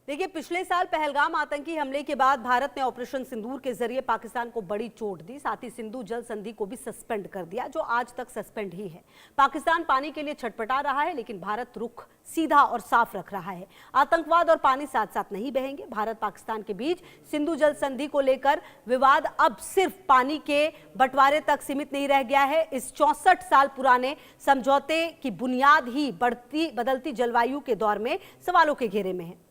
देखिए, पिछले साल पहलगाम आतंकी हमले के बाद भारत ने ऑपरेशन सिंदूर के जरिए पाकिस्तान को बड़ी चोट दी। साथ ही सिंधु जल संधि को भी सस्पेंड कर दिया, जो आज तक सस्पेंड ही है। पाकिस्तान पानी के लिए छटपटा रहा है, लेकिन भारत रुख सीधा और साफ रख रहा है। आतंकवाद और पानी साथ साथ नहीं बहेंगे। भारत पाकिस्तान के बीच सिंधु जल संधि को लेकर विवाद अब सिर्फ पानी के बंटवारे तक सीमित नहीं रह गया है। इस 64 साल पुराने समझौते की बुनियाद ही बदलती जलवायु के दौर में सवालों के घेरे में है।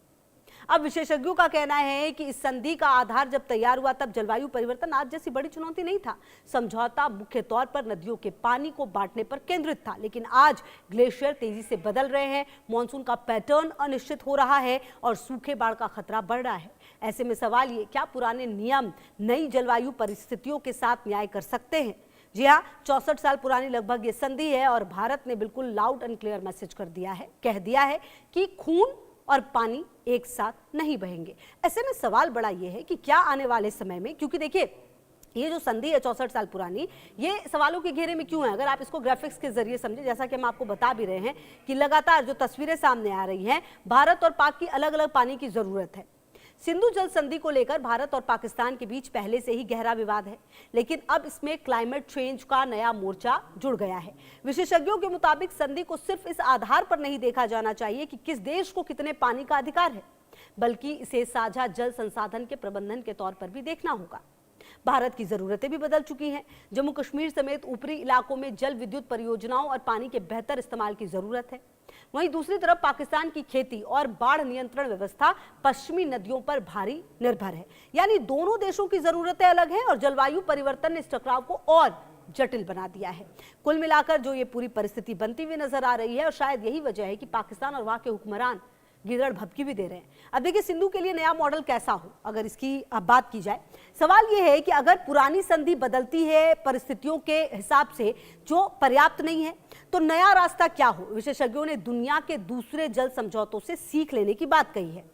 अब विशेषज्ञों का कहना है कि इस संधि का आधार जब तैयार हुआ तब जलवायु परिवर्तन आज जैसी बड़ी चुनौती नहीं था। समझौता मुख्य तौर पर नदियों के पानी को बांटने पर केंद्रित था, लेकिन आज ग्लेशियर तेजी से बदल रहे हैं, मॉनसून का पैटर्न अनिश्चित हो रहा है और सूखे बाढ़ का खतरा बढ़ रहा है। ऐसे में सवाल ये, क्या पुराने नियम नई जलवायु परिस्थितियों के साथ न्याय कर सकते हैं? जी हाँ, 64 साल पुरानी लगभग ये संधि है और भारत ने बिल्कुल लाउड एंड क्लियर मैसेज कह दिया है कि खून और पानी एक साथ नहीं बहेंगे। ऐसे में सवाल बड़ा ये है कि क्या आने वाले समय में, क्योंकि देखिए ये जो संधि है 64 साल पुरानी, ये सवालों के घेरे में क्यों है? अगर आप इसको ग्राफिक्स के जरिए समझे, जैसा कि हम आपको बता भी रहे हैं कि लगातार जो तस्वीरें सामने आ रही हैं, भारत और पाक की अलग अलग पानी की जरूरत है। सिंधु जल संधि को लेकर भारत और पाकिस्तान के बीच पहले से ही गहरा विवाद है, लेकिन अब इसमें क्लाइमेट चेंज का नया मोर्चा जुड़ गया है। विशेषज्ञों के मुताबिक संधि को सिर्फ इस आधार पर नहीं देखा जाना चाहिए कि किस देश को कितने पानी का अधिकार है, बल्कि इसे साझा जल संसाधन के प्रबंधन के तौर पर भी देखना होगा। भारत की जरूरतें भी बदल चुकी हैं। जम्मू कश्मीर समेत ऊपरी इलाकों में जल विद्युत परियोजनाओं और पानी के बेहतर इस्तेमाल की जरूरत है। वहीं दूसरी तरफ पाकिस्तान की खेती और बाढ़ नियंत्रण व्यवस्था पश्चिमी नदियों पर भारी निर्भर है। यानी दोनों देशों की जरूरतें अलग हैं और जलवायु परिवर्तन ने इस टकराव को और जटिल बना दिया है। कुल मिलाकर जो ये पूरी परिस्थिति बनती हुई नजर आ रही है, और शायद यही वजह है कि पाकिस्तान और वहां के हुक्मरान गिरड़ भभकी भी दे रहे हैं। अब देखिए, सिंधु के लिए नया मॉडल कैसा हो, अगर इसकी अब बात की जाए, सवाल यह है कि अगर पुरानी संधि बदलती है परिस्थितियों के हिसाब से जो पर्याप्त नहीं है, तो नया रास्ता क्या हो? विशेषज्ञों ने दुनिया के दूसरे जल समझौतों से सीख लेने की बात कही है।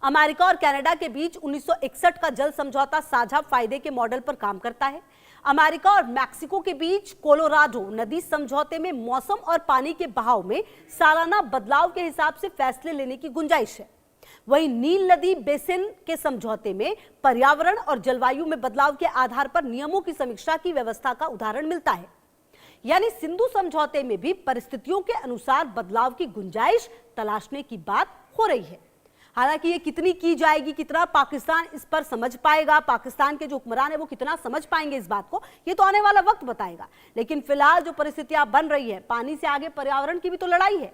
अमेरिका और कनाडा के बीच 1961 का जल समझौता साझा फायदे के मॉडल पर काम करता है। अमेरिका और मैक्सिको के बीच कोलोराडो नदी समझौते में मौसम और पानी के बहाव में सालाना बदलाव के हिसाब से फैसले लेने की गुंजाइश है। वहीं नील नदी बेसिन के समझौते में पर्यावरण और जलवायु में बदलाव के आधार पर नियमों की समीक्षा की व्यवस्था का उदाहरण मिलता है। यानी सिंधु समझौते में भी परिस्थितियों के अनुसार बदलाव की गुंजाइश तलाशने की बात हो रही है। हालांकि ये कितनी की जाएगी, कितना पाकिस्तान इस पर समझ पाएगा, पाकिस्तान के जो हुक्मरान है वो कितना समझ पाएंगे इस बात को, ये तो आने वाला वक्त बताएगा। लेकिन फिलहाल जो परिस्थितियां बन रही है, पानी से आगे पर्यावरण की भी तो लड़ाई है।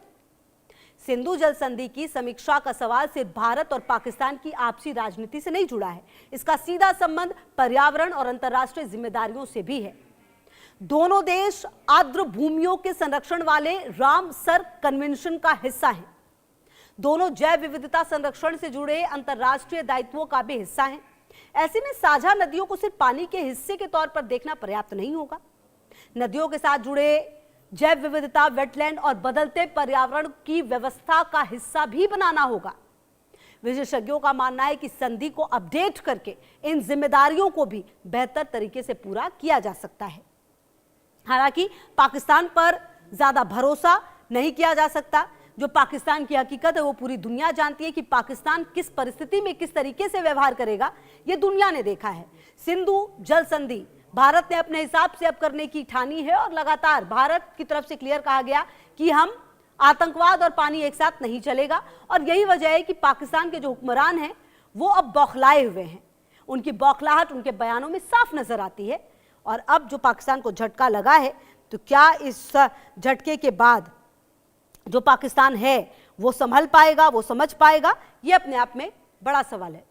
सिंधु जल संधि की समीक्षा का सवाल सिर्फ भारत और पाकिस्तान की आपसी राजनीति से नहीं जुड़ा है। इसका सीधा संबंध पर्यावरण और अंतर्राष्ट्रीय जिम्मेदारियों से भी है। दोनों देश आर्द्र भूमियों के संरक्षण वाले रामसर कन्वेंशन का हिस्सा है। दोनों जैव विविधता संरक्षण से जुड़े अंतर्राष्ट्रीय दायित्वों का भी हिस्सा हैं। ऐसे में साझा नदियों को सिर्फ पानी के हिस्से के तौर पर देखना पर्याप्त नहीं होगा। नदियों के साथ जुड़े जैव विविधता, वेटलैंड और बदलते पर्यावरण की व्यवस्था का हिस्सा भी बनाना होगा। विशेषज्ञों का मानना है कि संधि को अपडेट करके इन जिम्मेदारियों को भी बेहतर तरीके से पूरा किया जा सकता है। हालांकि पाकिस्तान पर ज्यादा भरोसा नहीं किया जा सकता। जो पाकिस्तान की हकीकत है वो पूरी दुनिया जानती है कि पाकिस्तान किस परिस्थिति में किस तरीके से व्यवहार करेगा, ये दुनिया ने देखा है। सिंधु जल संधि भारत ने अपने हिसाब से अब करने की ठानी है और लगातार भारत की तरफ से क्लियर कहा गया कि हम आतंकवाद और पानी एक साथ नहीं चलेगा। और यही वजह है कि पाकिस्तान के जो हुक्मरान हैं वो अब बौखलाए हुए हैं। उनकी बौखलाहट उनके बयानों में साफ नजर आती है। और अब जो पाकिस्तान को झटका लगा है, तो क्या इस झटके के बाद जो पाकिस्तान है वो संभल पाएगा, वो समझ पाएगा? ये अपने आप में बड़ा सवाल है।